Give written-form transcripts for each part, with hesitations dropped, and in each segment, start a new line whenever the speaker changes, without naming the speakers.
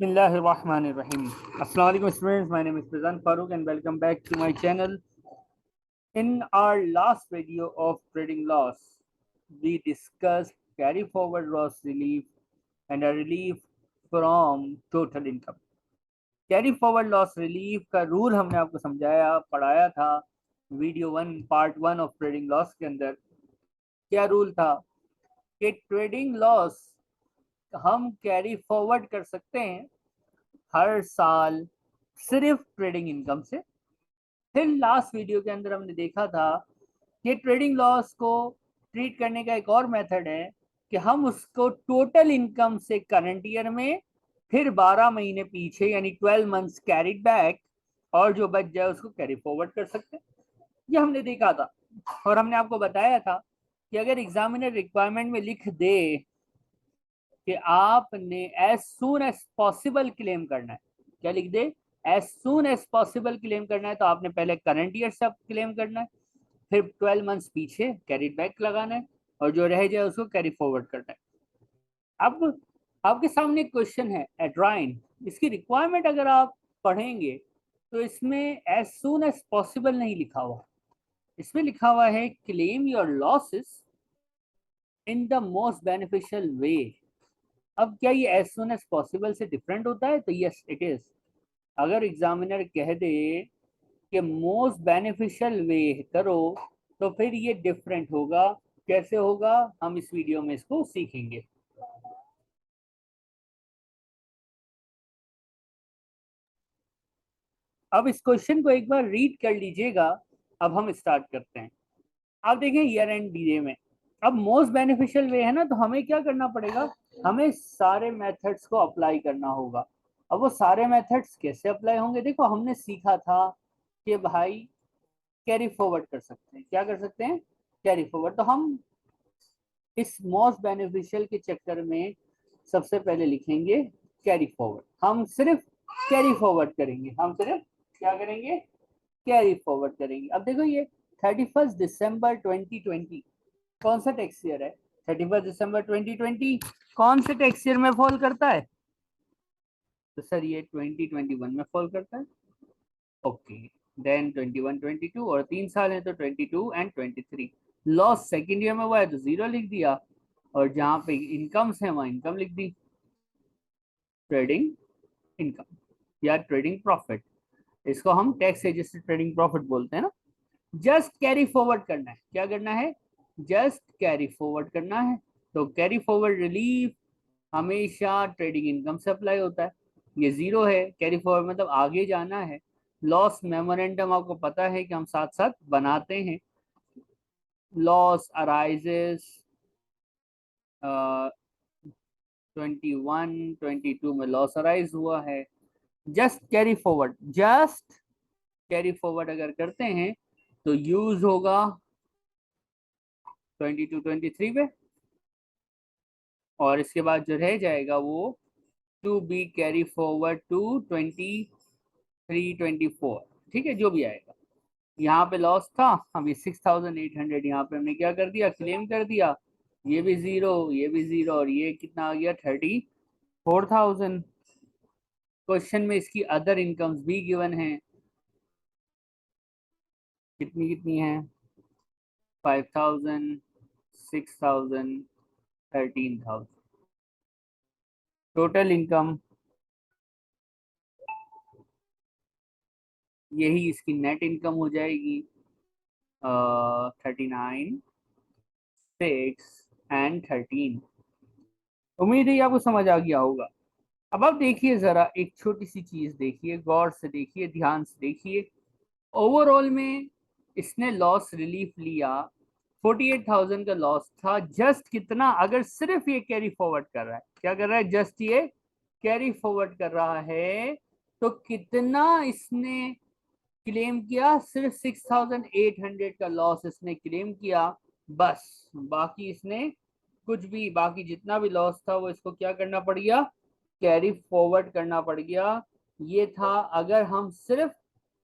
Bismillahirrahmanirrahim. Assalamu alaikum students, my name is Fizan Farooq and welcome back to my channel. In our last video of trading loss, we discussed carry forward loss relief and a relief from total income. Carry forward loss relief का rule हमने आपको समझाया पढ़ाया था video 1 part 1 of trading loss के अंदर। क्या rule था कि ट्रेडिंग लॉस हम कैरी फॉरवर्ड कर सकते हैं हर साल सिर्फ ट्रेडिंग इनकम से। फिर लास्ट वीडियो के अंदर हमने देखा था कि ट्रेडिंग लॉस को ट्रीट करने का एक और मेथड है कि हम उसको टोटल इनकम से करंट ईयर में फिर 12 महीने पीछे यानी 12 मंथ्स कैरिड बैक और जो बच जाए उसको कैरी फॉरवर्ड कर सकते हैं। ये हमने देखा था और हमने आपको बताया था कि अगर एग्जामिनर रिक्वायरमेंट में लिख दे कि आपने as soon as possible claim करना है, क्या लिख दे as soon as possible claim करना है, तो आपने पहले करंट ईयर से क्लेम करना है, फिर 12 मंथ्स पीछे कैरिड बैक लगाना है और जो रह जाए उसको कैरी फॉरवर्ड करना है। अब आपके सामने क्वेश्चन है एड्राइन, इसकी रिक्वायरमेंट अगर आप पढ़ेंगे तो इसमें एज सून एज पॉसिबल नहीं लिखा हुआ, इसमें लिखा हुआ है claim your losses in the most beneficial way. अब क्या ये एज सून एज पॉसिबल से डिफरेंट होता है? तो यस इट इज। अगर एग्जामिनर कह दे कि मोस्ट बेनिफिशियल वे करो तो फिर ये डिफरेंट होगा। कैसे होगा हम इस वीडियो में इसको सीखेंगे। अब इस क्वेश्चन को एक बार रीड कर लीजिएगा। अब हम स्टार्ट करते हैं। आप देखें ईयर एंड डीए में अब मोस्ट बेनिफिशियल वे है ना, तो हमें क्या करना पड़ेगा, हमें सारे मेथड्स को अप्लाई करना होगा। अब वो सारे मेथड्स कैसे अप्लाई होंगे, देखो हमने सीखा था कि भाई कैरी फॉरवर्ड कर सकते हैं। क्या कर सकते हैं? Carry forward. तो हम इस मोस्ट बेनिफिशियल के चक्कर में सबसे पहले लिखेंगे कैरी फॉरवर्ड। हम सिर्फ कैरी फॉरवर्ड करेंगे, हम सिर्फ क्या करेंगे? कैरी फॉरवर्ड करेंगे। अब देखो ये 31 दिसंबर 2020 कौन सा टैक्स ईयर है? 31 दिसंबर 2020 कौन से टैक्स ईयर में फॉल करता है? तो सर ये 2021 में फॉल करता है। ओके, देन 21 22 और 3 साल है तो 22 एंड 23। लॉस सेकेंड ईयर में हुआ है तो 0 लिख दिया और जहां पे इनकम्स है वहां इनकम लिख दी, ट्रेडिंग इनकम या ट्रेडिंग प्रॉफिट। इसको हम टैक्स एडजस्टेड ट्रेडिंग प्रॉफिट बोलते हैं ना। जस्ट कैरी फॉरवर्ड करना है। क्या करना है? जस्ट कैरी फॉरवर्ड करना है। तो कैरी फॉरवर्ड रिलीफ हमेशा ट्रेडिंग इनकम से अप्लाई होता है। ये 0 है, कैरी फॉरवर्ड मतलब आगे जाना है। लॉस मेमोरेंडम आपको पता है कि हम साथ साथ बनाते हैं। लॉस अराइजेस 21 22 में लॉस अराइज हुआ है। Just carry forward, just carry forward अगर करते हैं तो यूज होगा 22 23 पे और इसके बाद जो रह जाएगा वो to be carry forward to 23 24। ठीक है, जो भी आएगा। यहाँ पे लॉस था, अभी 6800 यहाँ पे हमने क्या कर दिया? क्लेम कर दिया। ये भी 0, ये भी 0 और ये कितना आ गया? 34,000। क्वेश्चन में इसकी अदर इनकम्स भी गिवन है। कितनी कितनी है? 5000, 6000, 13,000 टोटल इनकम। यही इसकी नेट इनकम हो जाएगी 39, 6 एंड 13। उम्मीद है आपको समझ आ गया होगा। अब आप देखिए जरा एक छोटी सी चीज देखिए, गौर से देखिए, ध्यान से देखिए। ओवरऑल में इसने लॉस रिलीफ लिया, 48,000 का लॉस था। जस्ट कितना? अगर सिर्फ ये कैरी फॉरवर्ड कर रहा है, क्या कर रहा है? जस्ट ये कैरी फॉरवर्ड कर रहा है तो कितना इसने क्लेम किया? सिर्फ 6800 का लॉस इसने क्लेम किया बस। बाकी इसने कुछ भी, बाकी जितना भी लॉस था वो इसको क्या करना पड़ गया? कैरी फॉरवर्ड करना पड़ गया। ये था अगर हम सिर्फ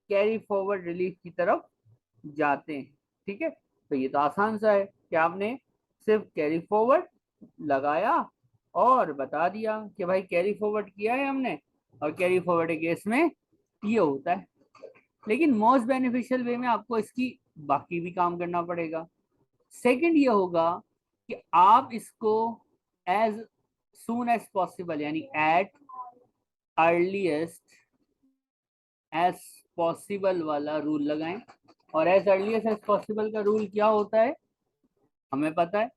कैरी फॉरवर्ड रिलीफ की तरफ जाते हैं। ठीक है, तो ये तो आसान सा है कि आपने सिर्फ कैरी फॉरवर्ड लगाया और बता दिया कि भाई कैरी फॉरवर्ड किया है हमने, और कैरी फॉरवर्ड के केस में ये होता है। लेकिन मोस्ट बेनिफिशियल वे में आपको इसकी बाकी भी काम करना पड़ेगा। सेकंड ये होगा कि आप इसको एज सून एज पॉसिबल यानी एट अर्लीस्ट एज पॉसिबल वाला रूल लगाएं। और एज अर्लीस्ट एज पॉसिबल का रूल क्या होता है हमें पता है,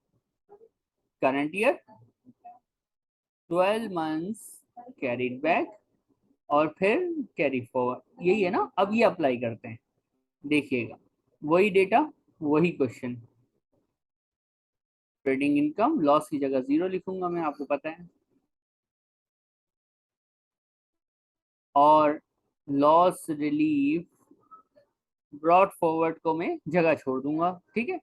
current year, 12 months carried back, और फिर कैरी फॉरवर्ड, यही है ना। अब ये अप्लाई करते हैं, देखिएगा वही डेटा वही क्वेश्चन। ट्रेडिंग इनकम लॉस की जगह 0 लिखूंगा मैं, आपको पता है, और लॉस रिलीफ ब्रॉड फॉरवर्ड को मैं जगह छोड़ दूंगा। ठीक है,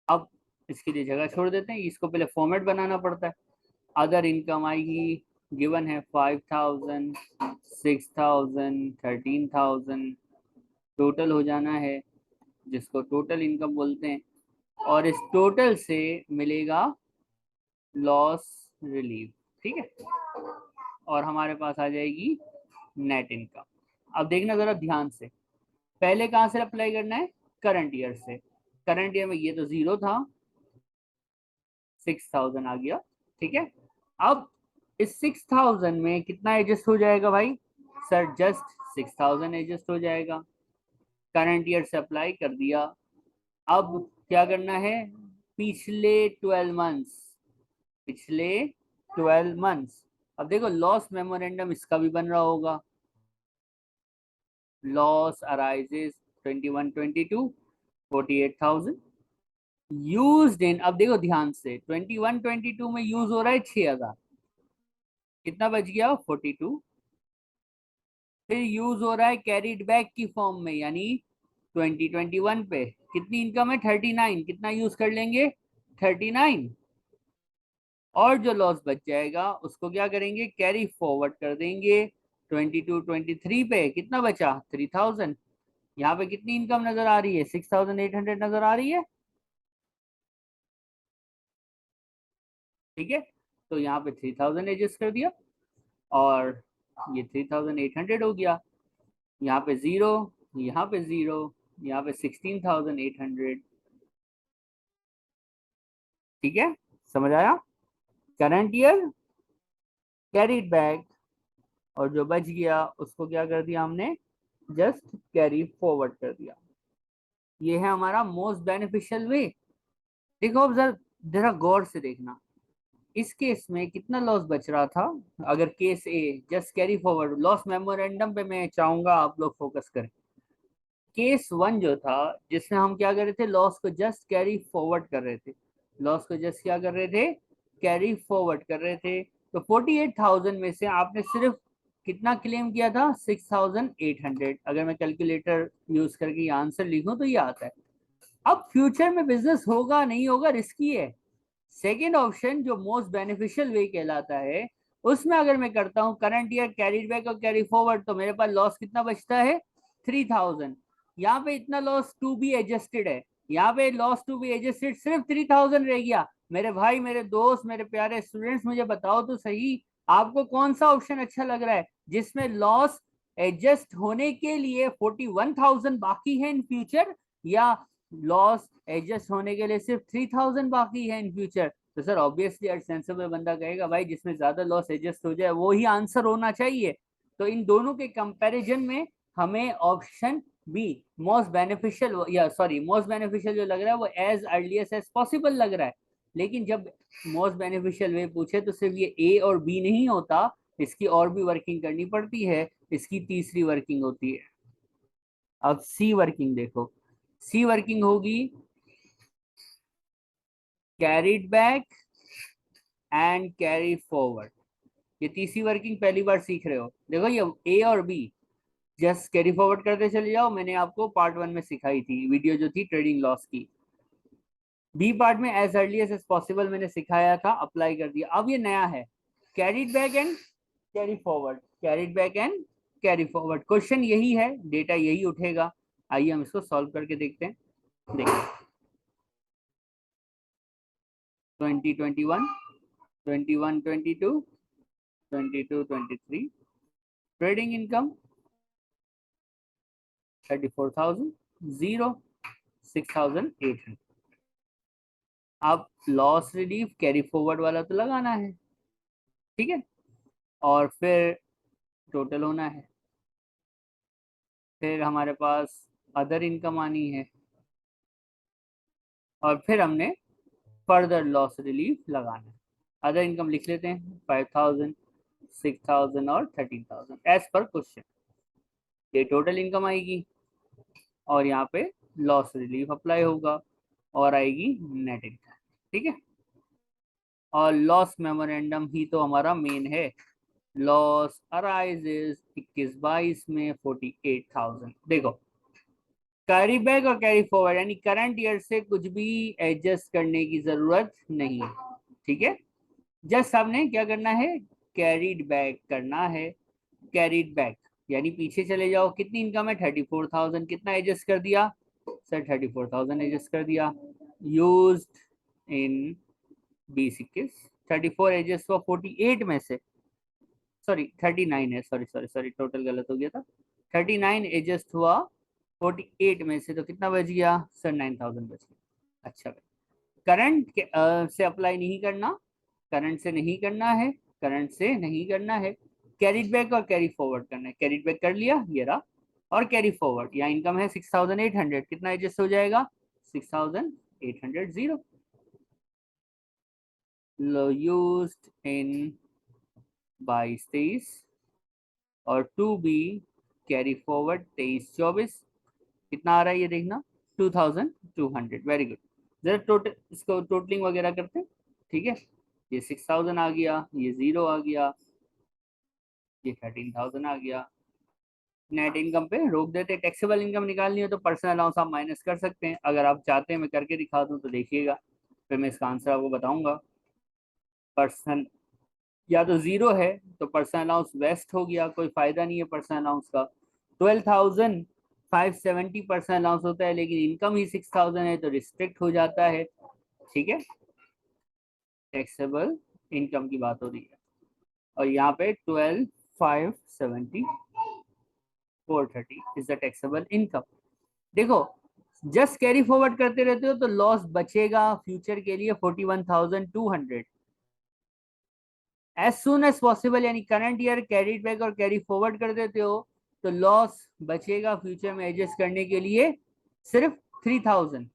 अब इसके लिए जगह छोड़ देते हैं, इसको पहले फॉर्मेट बनाना पड़ता है। अदर इनकम आएगी, गिवन है 5000, 6000, 13000, टोटल हो जाना है जिसको टोटल इनकम बोलते हैं, और इस टोटल से मिलेगा लॉस रिलीफ। ठीक है, और हमारे पास आ जाएगी नेट इनकम। अब देखना जरा ध्यान से, पहले कहां से अप्लाई करना है, करंट ईयर से। करंट ईयर में ये तो 0 था, 6000 आ गया। ठीक है, अब इस 6000 में कितना एडजस्ट हो जाएगा भाई, सर जस्ट 6000 एडजस्ट हो जाएगा। करंट ईयर से अप्लाई कर दिया। अब क्या करना है, पिछले 12 मंथ्स, पिछले 12 मंथ्स। अब देखो लॉस मेमोरेंडम इसका भी बन रहा होगा, लॉस अराइजेस 21 22 48,000 यूज्ड इन। अब देखो ध्यान से, 21 22 में यूज हो रहा है 6000, कितना बच गया 42। फिर यूज हो रहा है कैरीड बैक की फॉर्म में, यानी 2021 पे कितनी इनकम है 39, कितना यूज कर लेंगे 39, और जो लॉस बच जाएगा उसको क्या करेंगे, कैरी फॉरवर्ड कर देंगे 22 23 पे, कितना बचा 3000। यहाँ पे कितनी इनकम नजर आ रही है, 6800 नजर आ रही है। ठीक है, तो यहाँ पे 3000 एडजस्ट कर दिया, और ये 3800 हो गया। यहाँ पे 0, यहाँ पे 0, यहाँ पे 16,800। ठीक है, समझ आया, करंट ईयर, कैरीड बैक, और जो बच गया उसको क्या कर दिया हमने, जस्ट कैरी फॉरवर्ड कर दिया। ये है हमारा मोस्ट बेनिफिशियल वे। देखो अब जरा गौर से देखना, इस केस में कितना लॉस बच रहा था। अगर case A just carry forward, loss memorandum पे मैं चाहूंगा आप लोग फोकस करें। केस 1 जो था, जिसमें हम क्या कर रहे थे, लॉस को जस्ट कैरी फॉरवर्ड कर रहे थे, लॉस को जस्ट क्या कर रहे थे, कैरी फॉरवर्ड कर रहे थे। तो 48,000 में से आपने सिर्फ कितना क्लेम किया था, 6,800। अगर मैं कैलकुलेटर यूज करके आंसर लिखूं तो ये आता है। अब फ्यूचर में बिजनेस होगा नहीं होगा रिस्की है। सेकेंड ऑप्शन जो मोस्ट बेनिफिशियल वे कहलाता है, उसमें अगर मैं करता हूं करंट ईयर कैरीड बैक और कैरी फॉरवर्ड, तो मेरे पास लॉस कितना बचता है 3000। यहाँ पे इतना लॉस टू बी एडजस्टेड है, यहाँ पे लॉस टू बी एडजस्टेड सिर्फ 3000 रह गया। मेरे भाई, मेरे दोस्त, मेरे प्यारे स्टूडेंट्स, मुझे बताओ तो सही, आपको कौन सा ऑप्शन अच्छा लग रहा है, जिसमें लॉस एडजस्ट होने के लिए 41,000 बाकी है इन फ्यूचर, या लॉस एडजस्ट होने के लिए सिर्फ 3000 बाकी है इन फ्यूचर। तो सर ऑब्वियसली हर सेंसिबल बंदा कहेगा भाई जिसमें ज्यादा लॉस एडजस्ट हो जाए वो ही आंसर होना चाहिए। तो इन दोनों के कंपैरिजन में हमें ऑप्शन बी मोस्ट बेनिफिशियल, या सॉरी मोस्ट बेनिफिशियल जो लग रहा है वो एज अर्लीस्ट एज पॉसिबल लग रहा है। लेकिन जब मोस्ट बेनिफिशियल वे पूछे तो सिर्फ ये ए और बी नहीं होता, इसकी और भी वर्किंग करनी पड़ती है, इसकी तीसरी वर्किंग होती है। अब सी वर्किंग देखो, सी वर्किंग होगी carried back and carry forward. ये तीसरी वर्किंग पहली बार सीख रहे हो। देखो ये ए और बी जस्ट कैरी फॉरवर्ड करते चले जाओ, मैंने आपको पार्ट 1 में सिखाई थी वीडियो जो थी ट्रेडिंग लॉस की। बी पार्ट में एज अर्ली एज पॉसिबल मैंने सिखाया था, अप्लाई कर दिया। अब ये नया है, carried back and carry forward, carried back and carry forward. Question यही है, डेटा यही उठेगा। आइए हम इसको सॉल्व करके देखते हैं। देखिए 2021 21, 22, 22, 23. Trading income 34,000, 0, 6,800। अब लॉस रिलीफ कैरी फॉरवर्ड वाला तो लगाना है, ठीक है, और फिर टोटल होना है। फिर हमारे पास अदर इनकम आनी है, और फिर हमने फर्दर लॉस रिलीफ लगाना है। अदर इनकम लिख लेते हैं, 5,000, 6,000 और 13,000 एज पर क्वेश्चन। ये टोटल इनकम आएगी, और यहाँ पे लॉस रिलीफ अप्लाई होगा, और आएगी नेट इनकम, ठीक है। और लॉस मेमोरेंडम ही तो हमारा मेन है। लॉस अराइजेस 21-22 में 48,000। देखो, कैरी बैक और कैरी फॉरवर्ड यानी करंट ईयर से कुछ भी एडजस्ट करने की जरूरत नहीं है, ठीक है। जस्ट हमने क्या करना है, कैरीड बैक करना है। कैरीड बैक यानी पीछे चले जाओ, कितनी इनकम है 34,000, कितना एडजस्ट कर दिया सर, 34,000 एडजस्ट कर दिया। यूज्ड इन 20-21, 34 एडजस्ट हुआ 48 में से, सॉरी 39 है, सॉरी सॉरी सॉरी, टोटल गलत हो गया था। 39 एडजस्ट हुआ 48 में से, तो कितना बच गया सर, 9,000 बच गया। अच्छा, करंट से अप्लाई नहीं करना, करंट से नहीं करना है, करंट से नहीं करना है। कैरीड बैक और कैरी फॉरवर्ड करना है। कैरीड बैक कर लिया, ये रहा, और कैरी फॉरवर्ड, यहाँ इनकम है 6,800, कितना एडजस्ट हो जाएगा 6,800, 0। यूज्ड इन 22-23, और टू बी कैरी फॉरवर्ड 23-24, कितना आ रहा है ये देखना, 2,200, वेरी गुड। जरा टोटल इसको टोटलिंग वगैरह करते हैं, ठीक है। ये 6,000 आ गया, ये 0 आ गया, ये 13,000 आ गया। नेट इनकम पे रोक देते। टैक्सेबल इनकम निकालनी हो तो पर्सनल अलाउंस आप माइनस कर सकते हैं, अगर आप चाहते हैं मैं करके दिखा दूं तो देखिएगा, फिर मैं इसका आंसर आपको बताऊंगा। पर्सन या तो 0 है तो पर्सनल अलाउंस वेस्ट हो गया, कोई फायदा नहीं है पर्सनल अलाउंस का। 12,570 पर्सनल अलाउंस होता है, लेकिन इनकम ही 6,000 है तो रिस्ट्रिक्ट हो जाता है, ठीक है। टैक्सेबल इनकम की बात हो रही है, और यहाँ पे 12,570, 430 इज द टैक्सेबल इनकम। देखो, जस्ट कैरी फॉरवर्ड करते रहते हो तो लॉस बचेगा फ्यूचर के लिए 41,200। एज सुन एज पॉसिबल यानी करंट ईयर कैरीड बैक और कैरी फॉरवर्ड कर देते हो तो लॉस बचेगा फ्यूचर में एडजस्ट करने के लिए सिर्फ 3,000।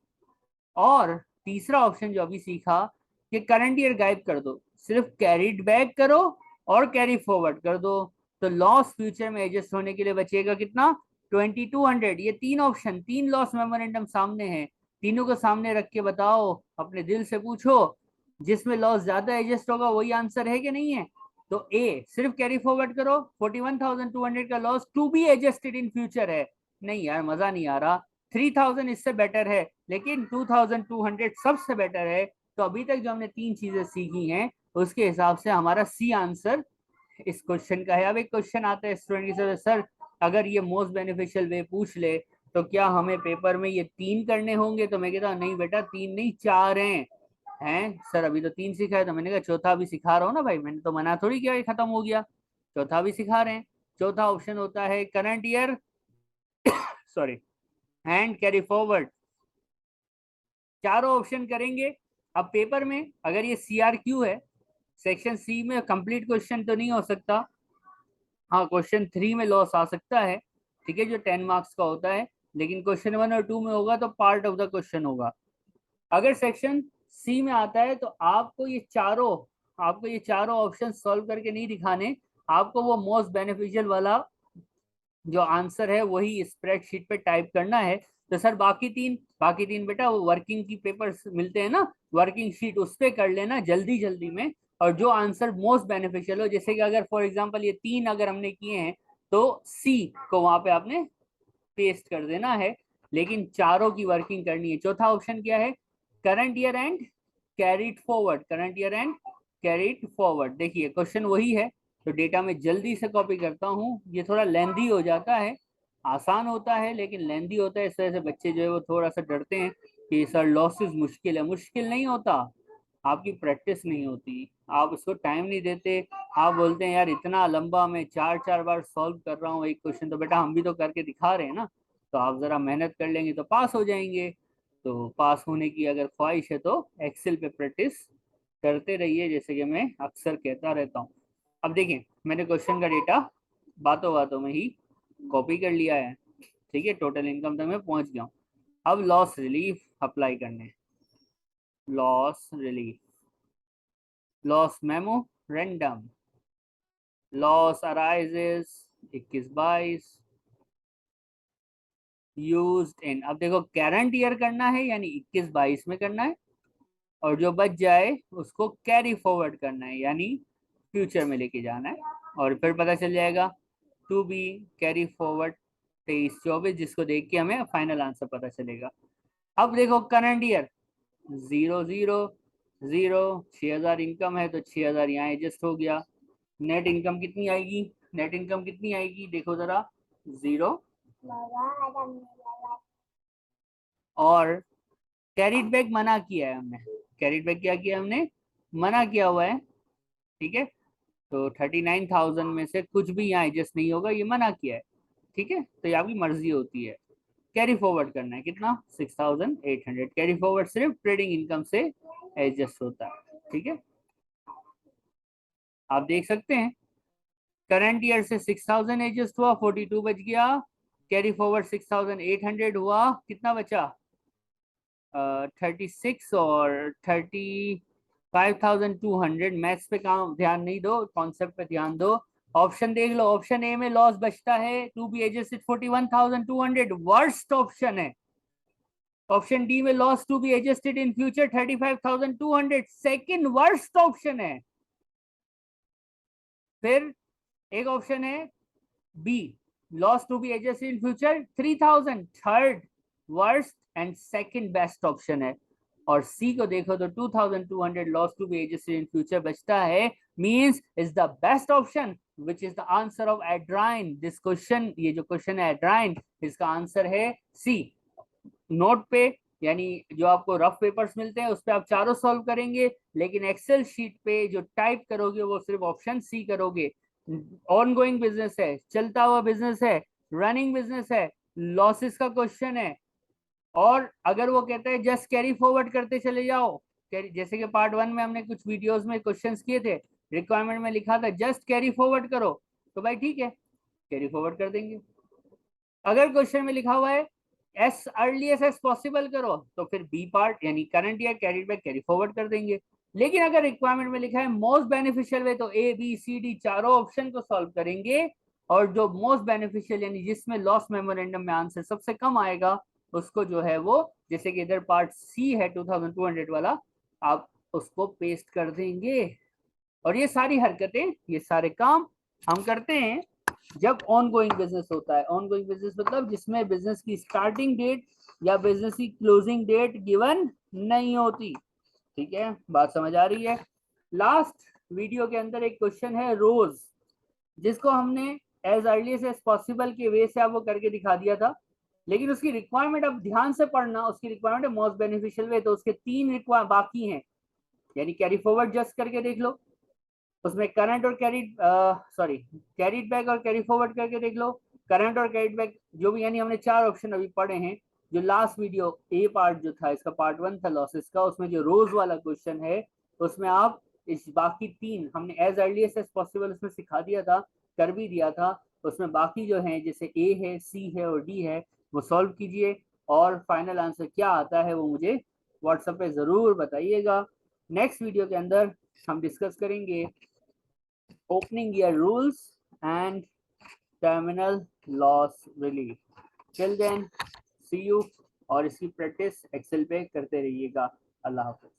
और तीसरा ऑप्शन जो अभी सीखा कि करंट ईयर गायब कर दो, सिर्फ कैरीड बैक करो और कैरी फॉरवर्ड कर दो, तो लॉस फ्यूचर में एडजस्ट होने के लिए बचेगा कितना, 2,200। ये तीन ऑप्शन, तीन लॉस मेमोरेंडम सामने हैं, तीनों को सामने रख के बताओ, अपने दिल से पूछो जिसमें लॉस ज्यादा एडजस्ट होगा वही आंसर है कि नहीं है। तो ए सिर्फ कैरी फॉरवर्ड करो, 41,200 का loss to be adjusted in future है। नहीं यार, मजा नहीं आ रहा। 3,000 इससे बेटर है, लेकिन 2,200 सबसे बेटर है। तो अभी तक जो हमने तीन चीजें सीखी हैं उसके हिसाब से हमारा सी आंसर इस क्वेश्चन का है। अब एक क्वेश्चन आता है स्टूडेंट की तरफ, सर अगर ये मोस्ट बेनिफिशियल वे पूछ ले तो क्या हमें पेपर में ये तीन करने होंगे, तो मैं कहता हूँ नहीं बेटा, तीन नहीं 4 हैं सर, अभी तो 3 सिखाए, तो मैंने कहा चौथा भी सिखा रहा हूँ ना भाई, मैंने तो मना थोड़ी किया खत्म हो गया, चौथा भी सिखा रहे हैं। चौथा ऑप्शन होता है current year sorry and carry forward, चारों ऑप्शन करेंगे। अब पेपर में अगर ये CRQ है, सेक्शन सी में कंप्लीट क्वेश्चन तो नहीं हो सकता, हाँ क्वेश्चन 3 में लॉस आ सकता है, ठीक है, जो 10 मार्क्स का होता है, लेकिन क्वेश्चन 1 और 2 में होगा तो पार्ट ऑफ द क्वेश्चन होगा। अगर सेक्शन सी में आता है तो आपको ये चारों ऑप्शन सॉल्व करके नहीं दिखाने, आपको वो मोस्ट बेनिफिशियल वाला जो आंसर है वही स्प्रेडशीट पे टाइप करना है। तो सर बाकी तीन बेटा वो वर्किंग की पेपर्स मिलते हैं ना, वर्किंग शीट उस पे कर लेना जल्दी जल्दी में, और जो आंसर मोस्ट बेनिफिशियल हो, जैसे कि अगर फॉर एग्जांपल ये 3 अगर हमने किए हैं तो सी को वहां पे आपने पेस्ट कर देना है, लेकिन चारों की वर्किंग करनी है। चौथा ऑप्शन क्या है, current year and carried forward, current year and carried forward. देखिए क्वेश्चन वही है, तो डेटा में जल्दी से कॉपी करता हूँ, ये थोड़ा लेंदी हो जाता है, आसान होता है लेकिन लेंदी होता है, इस वजह से बच्चे जो है वो थोड़ा सा डरते हैं कि सर लॉसेस मुश्किल है, मुश्किल नहीं होता। आपकी प्रैक्टिस नहीं होती, आप उसको टाइम नहीं देते। आप बोलते हैं यार इतना लंबा मैं 4 4 बार सॉल्व कर रहा हूँ एक क्वेश्चन, तो बेटा हम भी तो करके दिखा रहे हैं ना, तो आप जरा मेहनत कर लेंगे तो पास हो जाएंगे। तो पास होने की अगर ख्वाहिश है तो एक्सेल पे प्रैक्टिस करते रहिए, जैसे कि मैं अक्सर कहता रहता हूँ। अब देखिए, मैंने क्वेश्चन का डेटा बातों बातों में ही कॉपी कर लिया है। ठीक है, टोटल इनकम तक मैं पहुंच गया हूँ। अब लॉस रिलीफ अप्लाई करने, loss relief, loss memo random, loss arises 21-22 used in. अब देखो करंट ईयर करना है यानी 21-22 में करना है, और जो बच जाए उसको कैरी फॉरवर्ड करना है यानी फ्यूचर में लेके जाना है, और फिर पता चल जाएगा टू बी कैरी फॉरवर्ड 23-24, जिसको देख के हमें फाइनल आंसर पता चलेगा। अब देखो करंट ईयर 0 0 0, 6,000 इनकम है तो 6,000 यहाँ एडजस्ट हो गया। नेट इनकम कितनी आएगी, नेट इनकम कितनी आएगी देखो जरा, 0। और कैरिड बैक मना किया है हमने, कैरिड बैक क्या किया हमने, मना किया हुआ है। ठीक है, तो 39,000 में से कुछ भी यहाँ एडजस्ट नहीं होगा, ये मना किया है। ठीक है, तो ये आपकी मर्जी होती है। कैरी फॉरवर्ड करना है कितना, 6,800। कैरी फॉरवर्ड सिर्फ ट्रेडिंग इनकम से एडजस्ट होता है। ठीक है, आप देख सकते हैं करंट ईयर से 6,000 एडजस्ट हुआ, 42 बच गया। कैरी फॉरवर्ड 6,800 हुआ, कितना बचा, 36 और 35,200। मैथ्स पे काम ध्यान नहीं दो, कॉन्सेप्ट पे ध्यान दो। ऑप्शन देख लो, ऑप्शन ए में लॉस बचता है to be adjusted 41,200, worst option है। ऑप्शन डी में loss to be adjusted in future 35,200, second worst option है। फिर एक ऑप्शन है B, loss to be adjusted in future 3,000, third worst and second best option है। और सी को देखो तो 2,200 loss to be adjusted in future बचता है, means is the best option which is the answer of एड्राइन। This question, ये जो क्वेश्चन है एड्राइन, इसका आंसर है सी। नोट पे यानी जो आपको रफ पेपर्स मिलते हैं उस पे आप चारों सॉल्व करेंगे, लेकिन एक्सेल शीट पे जो टाइप करोगे वो सिर्फ ऑप्शन सी करोगे। ऑन गोइंग बिजनेस है, चलता हुआ बिजनेस है, रनिंग बिजनेस है, लॉसेस का क्वेश्चन है। और अगर वो कहता है जस्ट कैरी फॉरवर्ड करते चले जाओ, जैसे कि पार्ट 1 में हमने कुछ वीडियोस में क्वेश्चंस किए थे, रिक्वायरमेंट में लिखा था जस्ट कैरी फॉरवर्ड करो, तो भाई ठीक है कैरी फॉरवर्ड कर देंगे। अगर क्वेश्चन में लिखा हुआ है एस अर्लीस्ट एज पॉसिबल करो, तो फिर बी पार्ट यानी current year carried back carry forward कर देंगे। लेकिन अगर रिक्वायरमेंट में लिखा है मोस्ट बेनिफिशियल वे, तो ए बी सी डी चारों ऑप्शन को सॉल्व करेंगे, और जो मोस्ट बेनिफिशियल यानी जिसमें लॉस मेमोरेंडम में आंसर सबसे कम आएगा उसको जो है वो, जैसे कि इधर पार्ट सी है 2,200 वाला, आप उसको पेस्ट कर देंगे। और ये सारी हरकतें, ये सारे काम हम करते हैं जब ऑन गोइंग बिजनेस होता है। ऑन गोइंग बिजनेस मतलब जिसमें बिजनेस की स्टार्टिंग डेट या बिजनेस की क्लोजिंग डेट गिवन नहीं होती। ठीक है, बात समझ आ रही है। लास्ट वीडियो के अंदर एक क्वेश्चन है रोज, जिसको हमने एज अर्लीस्ट एज पॉसिबल के वे से आपको करके दिखा दिया था, लेकिन उसकी रिक्वायरमेंट अब ध्यान से पढ़ना, उसकी रिक्वायरमेंट है मोस्ट बेनिफिशियल वे, तो उसके 3 रिक्वायरमेंट बाकी हैं। यानी कैरी फॉरवर्ड जस्ट करके देख लो, उसमें करंट और कैरीड सॉरी कैरीड बैक और कैरी फॉरवर्ड करके देख लो, करंट और कैरीड बैक जो भी, यानी हमने 4 ऑप्शन अभी पढ़े हैं। जो लास्ट वीडियो ए पार्ट जो था इसका पार्ट 1 था लॉसेस का, उसमें जो रोज वाला क्वेश्चन है उसमें आप इस बाकी 3 हमने एज अर्लीस्ट एज पॉसिबल उसमें सिखा दिया था, कर भी दिया था। उसमें बाकी जो है जैसे ए है, सी है और डी है, वो सॉल्व कीजिए, और फाइनल आंसर क्या आता है वो मुझे व्हाट्सएप पे जरूर बताइएगा। नेक्स्ट वीडियो के अंदर हम डिस्कस करेंगे opening year rules and terminal loss relief. Till then, see you, और इसकी प्रैक्टिस एक्सेल पे करते रहिएगा। अल्लाह हाफिज।